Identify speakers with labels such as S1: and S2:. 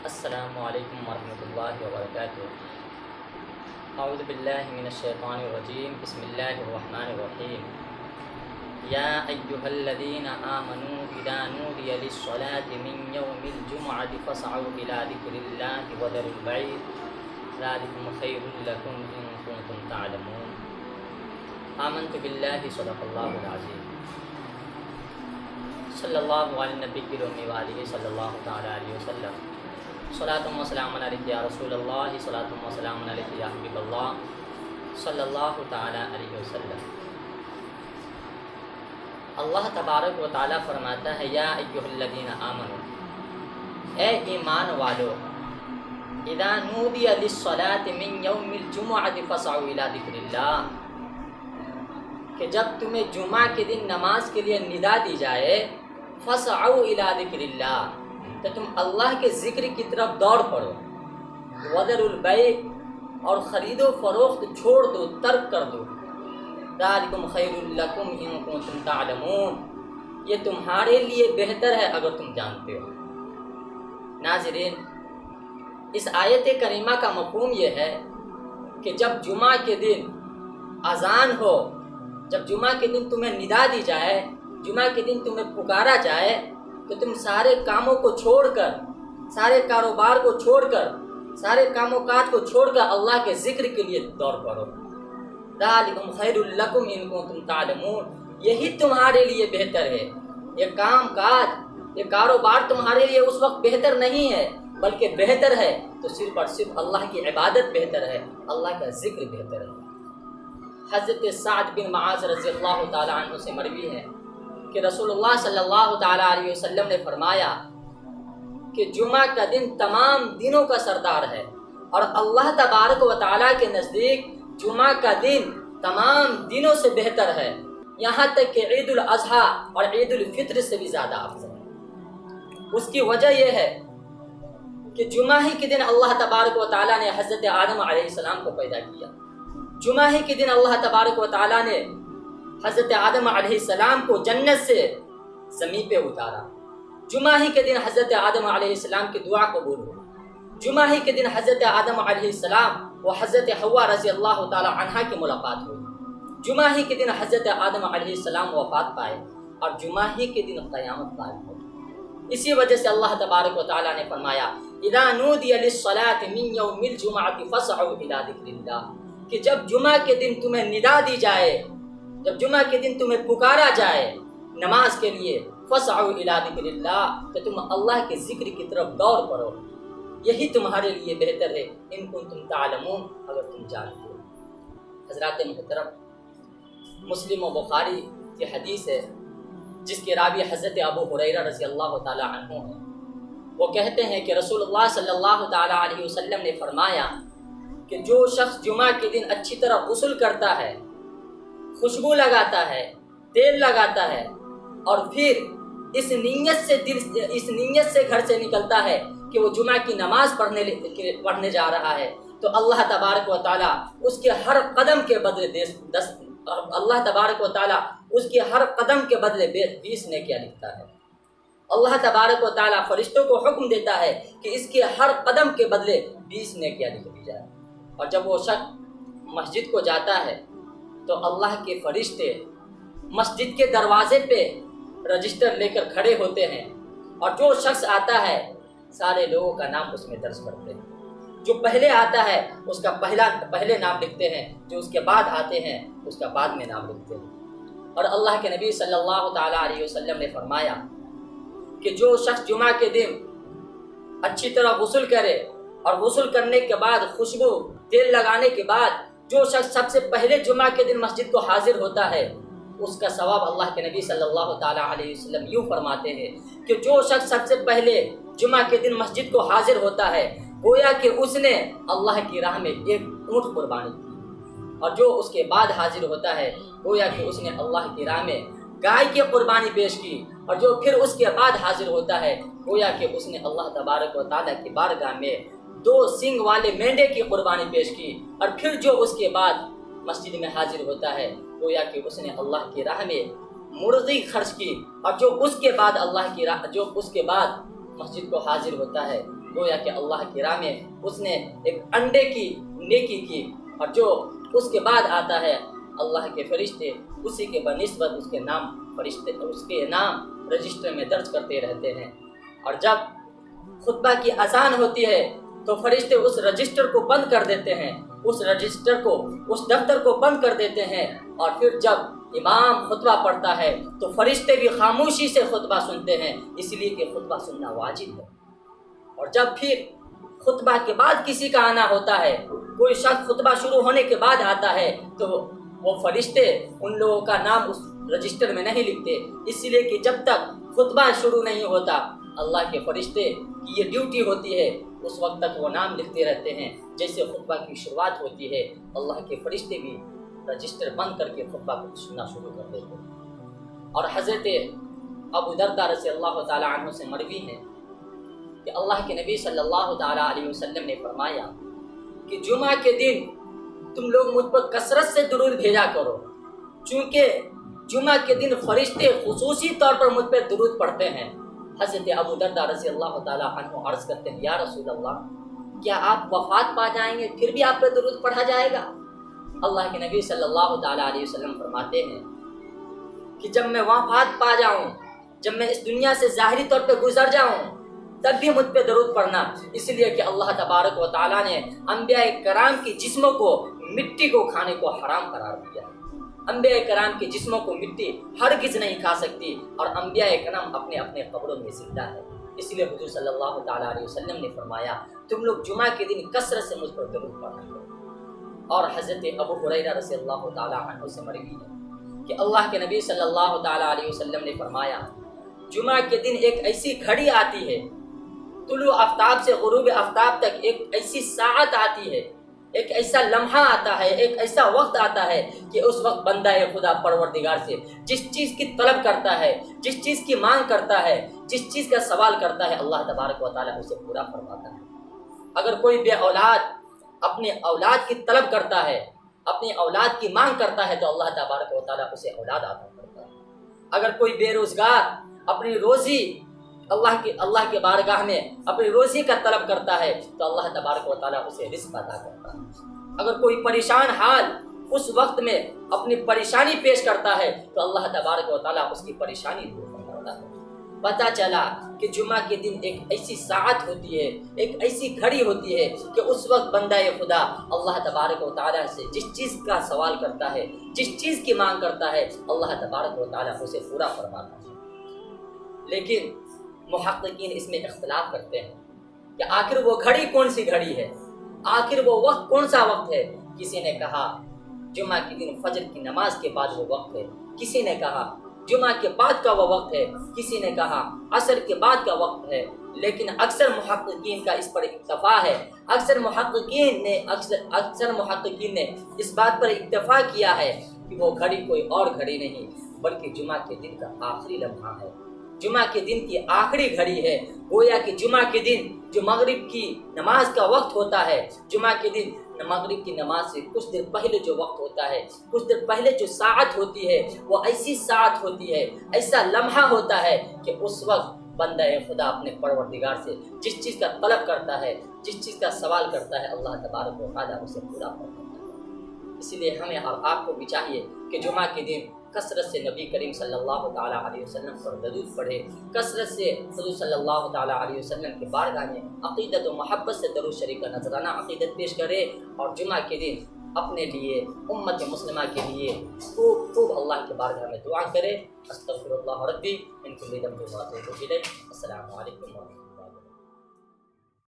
S1: السلام علیکم ورحمۃ اللہ وبرکاتہ۔ اعوذ باللہ من الشیطان الرجیم، بسم اللہ الرحمن الرحیم۔ یا ایہا الذین آمنوا اذا نودی للصلاة من یوم الجمعۃ فاسعوا الی ذکر اللہ وذروا البیع ذلکم خیر لکم ان کنتم تعلمون۔ آمنت باللہ صدق اللہ العظیم۔ صلی اللہ علی النبی الامی وآلہ صلی اللہ تعالی علیہ وسلم۔ صلاۃ و سلام علیک یا رسول اللہ، صلاۃ و سلام علیک یا حبیب اللہ صلی اللہ تعالی علیہ وسلم۔ اللہ تبارک و تعالی فرماتا ہے یا ایھا الذین آمنوا، اے ایمان والو، اذا نودی للصلاة من یوم الجمعۃ فاسعوا الی ذکر اللہ، کہ جب تمہیں جمعہ کے دن نماز کے لیے ندا دی جائے، فاسعوا الی ذکر اللہ، تو تم اللہ کے ذکر کی طرف دوڑ پڑو، وذروا البیع، اور خرید و فروخت چھوڑ دو، ترک کر دو، ذالکم خیر لکم ان کنتم تعلمون، یہ تمہارے لیے بہتر ہے اگر تم جانتے ہو۔ ناظرین، اس آیت کریمہ کا مفہوم یہ ہے کہ جب جمعہ کے دن اذان ہو، جب جمعہ کے دن تمہیں ندا دی جائے، جمعہ کے دن تمہیں پکارا جائے، تو تم سارے کاموں کو چھوڑ کر، سارے کاروبار کو چھوڑ کر، سارے کام و کاج کو چھوڑ کر اللہ کے ذکر کے لیے دوڑ پڑو۔ ذالکم خیر لکم ان کنتم تعلمون، یہی تمہارے لیے بہتر ہے۔ یہ کام کاج، یہ کاروبار تمہارے لیے اس وقت بہتر نہیں ہے، بلکہ بہتر ہے تو صرف اور صرف اللہ کی عبادت بہتر ہے، اللہ کا ذکر بہتر ہے۔ حضرت سعد بن معاذ رضی اللہ تعالی عنہ سے مروی ہے کہ رسول اللہ صلی اللہ تعالی علیہ وسلم نے فرمایا کہ جمعہ کا دن تمام دنوں کا سردار ہے، اور اللہ تبارک و تعالیٰ کے نزدیک جمعہ کا دن تمام دنوں سے بہتر ہے، یہاں تک کہ عید الاضحیٰ اور عید الفطر سے بھی زیادہ افضل ہے۔ اس کی وجہ یہ ہے کہ جمعہ ہی کے دن اللہ تبارک و تعالیٰ نے حضرت آدم علیہ السلام کو پیدا کیا، جمعہ ہی کے دن اللہ تبارک و تعالیٰ نے حضرت آدم علیہ السلام کو جنت سے زمین پہ اتارا، جمعہ ہی کے دن حضرت آدم علیہ السلام کی دعا قبول ہوئی، جمعہ ہی کے دن حضرت آدم علیہ السلام و حضرت حوا رضی اللہ تعالی عنہا کی ملاقات ہوئی، جمعہ ہی کے دن حضرت آدم علیہ السلام وفات پائے، اور جمعہ ہی کے دن قیامت قائم ہوئی۔ اسی وجہ سے اللہ تبارک و تعالی نے فرمایا اذا نودی للصلاة من یوم الجمعۃ فاسعوا الی ذکر اللہ، کہ جب جمعہ کے دن تمہیں ندا دی جائے، جب جمعہ کے دن تمہیں پکارا جائے نماز کے لیے، فاسعوا الی ذکر اللہ، کہ تم اللہ کے ذکر کی طرف دوڑ پڑو، یہی تمہارے لیے بہتر ہے، ان کنتم تعلمون، اگر تم جانتے ہو۔ حضرات محترم، مسلم و بخاری کی حدیث ہے جس کے راوی حضرت ابو ہریرہ رضی اللہ تعالی عنہ ہیں۔ وہ کہتے ہیں کہ رسول اللہ صلی اللہ تعالی علیہ وسلم نے فرمایا کہ جو شخص جمعہ کے دن اچھی طرح غسل کرتا ہے، خوشبو لگاتا ہے، تیل لگاتا ہے، اور پھر اس نیت سے گھر سے نکلتا ہے کہ وہ جمعہ کی نماز پڑھنے جا رہا ہے، تو اللہ تبارک و تعالیٰ اس کے ہر قدم کے بدلے اللہ تبارک و تعالیٰ اس کے ہر قدم کے بدلے 20 نیکیاں لکھتا ہے۔ اللہ تبارک و تعالیٰ فرشتوں کو حکم دیتا ہے کہ اس کے ہر قدم کے بدلے 20 نیکیاں لکھ دی جائے، اور جب وہ شخص مسجد کو جاتا ہے تو اللہ کے فرشتے مسجد کے دروازے پہ رجسٹر لے کر کھڑے ہوتے ہیں، اور جو شخص آتا ہے سارے لوگوں کا نام اس میں درج کرتے ہیں، جو پہلے آتا ہے اس کا پہلے نام لکھتے ہیں، جو اس کے بعد آتے ہیں اس کا بعد میں نام لکھتے ہیں۔ اور اللہ کے نبی صلی اللہ تعالی علیہ وسلم نے فرمایا کہ جو شخص جمعہ کے دن اچھی طرح غسل کرے، اور غسل کرنے کے بعد خوشبو تیل لگانے کے بعد جو شخص سب سے پہلے جمعہ کے دن مسجد کو حاضر ہوتا ہے، اس کا ثواب اللہ کے نبی صلی اللہ تعالی علیہ وسلم یوں فرماتے ہیں کہ جو شخص سب سے پہلے جمعہ کے دن مسجد کو حاضر ہوتا ہے، گویا کہ اس نے اللہ کی راہ میں ایک اونٹ قربانی کی، اور جو اس کے بعد حاضر ہوتا ہے گویا کہ اس نے اللہ کی راہ میں گائے کی قربانی پیش کی، اور جو پھر اس کے بعد حاضر ہوتا ہے گویا کہ اس نے اللہ تبارک و تعالیٰ کی بارگاہ میں 2 سینگ والے مینڈے کی قربانی پیش کی، اور پھر جو اس کے بعد مسجد میں حاضر ہوتا ہے گویا کہ اس نے اللہ کی راہ میں مرغی خرچ کی، اور جو اس کے بعد مسجد کو حاضر ہوتا ہے گویا کہ اللہ کی راہ میں اس نے ایک انڈے کی نیکی کی، اور جو اس کے بعد آتا ہے اللہ کے فرشتے اسی کے بنسبت اس کے نام فرشتے اس کے نام رجسٹر میں درج کرتے رہتے ہیں۔ اور جب خطبہ کی اذان ہوتی ہے تو فرشتے اس رجسٹر کو بند کر دیتے ہیں، اس رجسٹر کو، اس دفتر کو بند کر دیتے ہیں، اور پھر جب امام خطبہ پڑھتا ہے تو فرشتے بھی خاموشی سے خطبہ سنتے ہیں، اس لیے کہ خطبہ سننا واجب ہے۔ اور جب پھر خطبہ کے بعد کسی کا آنا ہوتا ہے، کوئی شخص خطبہ شروع ہونے کے بعد آتا ہے تو وہ فرشتے ان لوگوں کا نام اس رجسٹر میں نہیں لکھتے، اس لیے کہ جب تک خطبہ شروع نہیں ہوتا اللہ کے فرشتے کی یہ ڈیوٹی ہوتی ہے، اس وقت تک وہ نام لکھتے رہتے ہیں۔ جیسے خطبہ کی شروعات ہوتی ہے اللہ کے فرشتے بھی رجسٹر بند کر کے خطبہ کو سننا شروع کر دیتے ہیں۔ اور حضرت ابو درداء رضی اللہ تعالیٰ عنہ سے مروی ہے کہ اللہ کے نبی صلی اللہ تعالیٰ علیہ وسلم نے فرمایا کہ جمعہ کے دن تم لوگ مجھ پر کثرت سے درود بھیجا کرو، چونکہ جمعہ کے دن فرشتے خصوصی طور پر مجھ پر درود پڑھتے ہیں۔ حضرت ابو درداء رضی اللہ تعالیٰ عنہ عرض کرتے ہیں، یا رسول اللہ، کیا آپ وفات پا جائیں گے پھر بھی آپ پر درود پڑھا جائے گا؟ اللہ کے نبی صلی اللہ تعالیٰ علیہ وسلم فرماتے ہیں کہ جب میں وفات پا جاؤں، جب میں اس دنیا سے ظاہری طور پہ گزر جاؤں، تب بھی مجھ پہ درود پڑھنا، اس لیے کہ اللہ تبارک و تعالیٰ نے انبیاء کرام کی جسموں کو مٹی کو کھانے کو حرام قرار دیا۔ انبیاء کرام کے جسموں کو مٹی ہرگز نہیں کھا سکتی، اور انبیاء کرام اپنے اپنے قبروں میں زندہ ہے۔ اس لیے حضور صلی اللہ تعالیٰ علیہ وسلم نے فرمایا تم لوگ جمعہ کے دن کثرت سے مجھ پر درود پڑھا کرو۔ اور حضرت ابو ہریرہ رضی اللہ تعالیٰ عنہ سے مروی ہے کہ اللہ کے نبی صلی اللہ تعالیٰ علیہ وسلم نے فرمایا جمعہ کے دن ایک ایسی گھڑی آتی ہے، طلوع آفتاب سے غروب آفتاب تک ایک ایسی ساعت آتی ہے، ایک ایسا لمحہ آتا ہے، ایک ایسا وقت آتا ہے کہ اس وقت بندہ خدا پروردگار سے جس چیز کی طلب کرتا ہے، جس چیز کی مانگ کرتا ہے، جس چیز کا سوال کرتا ہے، اللہ تبارک و تعالیٰ اسے پورا فرماتا ہے۔ اگر کوئی بے اولاد اپنے اولاد کی طلب کرتا ہے، اپنی اولاد کی مانگ کرتا ہے، تو اللہ تبارک و تعالیٰ اسے اولاد عطا کرتا ہے۔ اگر کوئی بے روزگار اپنی روزی اللہ کے بارگاہ میں اپنی روزی کا طلب کرتا ہے تو اللہ تبارک و تعالیٰ اسے رزق عطا کرتا ہے۔ اگر کوئی پریشان حال اس وقت میں اپنی پریشانی پیش کرتا ہے تو اللہ تبارک و تعالیٰ اس کی پریشانی دور کرتا ہے۔ پتہ چلا کہ جمعہ کے دن ایک ایسی ساعت ہوتی ہے، ایک ایسی گھڑی ہوتی ہے کہ اس وقت بندہ خدا اللہ تبارک و تعالیٰ سے جس چیز کا سوال کرتا ہے، جس چیز کی مانگ کرتا ہے، اللہ تبارک و تعالیٰ اسے پورا فرماتا ہے۔ لیکن محققین اس میں اختلاف کرتے ہیں کہ آخر وہ گھڑی کون سی گھڑی ہے، آخر وہ وقت کون سا وقت ہے۔ کسی نے کہا جمعہ کے دن فجر کی نماز کے بعد وہ وقت ہے، کسی نے کہا جمعہ کے بعد کا وہ وقت ہے، کسی نے کہا عصر کے بعد کا وقت ہے۔ لیکن اکثر محققین کا اس پر اتفاق ہے، اکثر محققین نے اس بات پر اتفاق کیا ہے کہ وہ گھڑی کوئی اور گھڑی نہیں بلکہ جمعہ کے دن کا آخری لمحہ ہے، جمعہ کے دن کی آخری گھڑی ہے۔ گویا کہ جمعہ کے دن جو مغرب کی نماز کا وقت ہوتا ہے، جمعہ کے دن مغرب کی نماز سے کچھ دیر پہلے جو وقت ہوتا ہے، کچھ دیر پہلے جو ساعت ہوتی ہے، وہ ایسی ساعت ہوتی ہے، ایسا لمحہ ہوتا ہے کہ اس وقت بندہ خدا اپنے پروردگار سے جس چیز کا طلب کرتا ہے، جس چیز کا سوال کرتا ہے، اللہ تبارک و تعالیٰ اسے پورا فرماتا ہے۔ اسی لیے ہمیں اور آپ کو بھی چاہیے کہ جمعہ کے دن کثرت سے نبی کریم صلی اللہ تعالیٰ علیہ وسلم پر درود پڑھے، کثرت سے حضور صلی اللہ تعالیٰ علیہ وسلم کے بارگاہ میں عقیدت و محبت سے درود شریف کا نذرانہ عقیدت پیش کرے، اور جمعہ کے دن اپنے لیے، امت مسلمہ کے لیے خوب اللہ کے بارگاہ میں دعا کرے۔ استغفر اللہ ربی من کل ذنب و اتوب الیہ۔ السلام علیکم ورحمۃ اللہ۔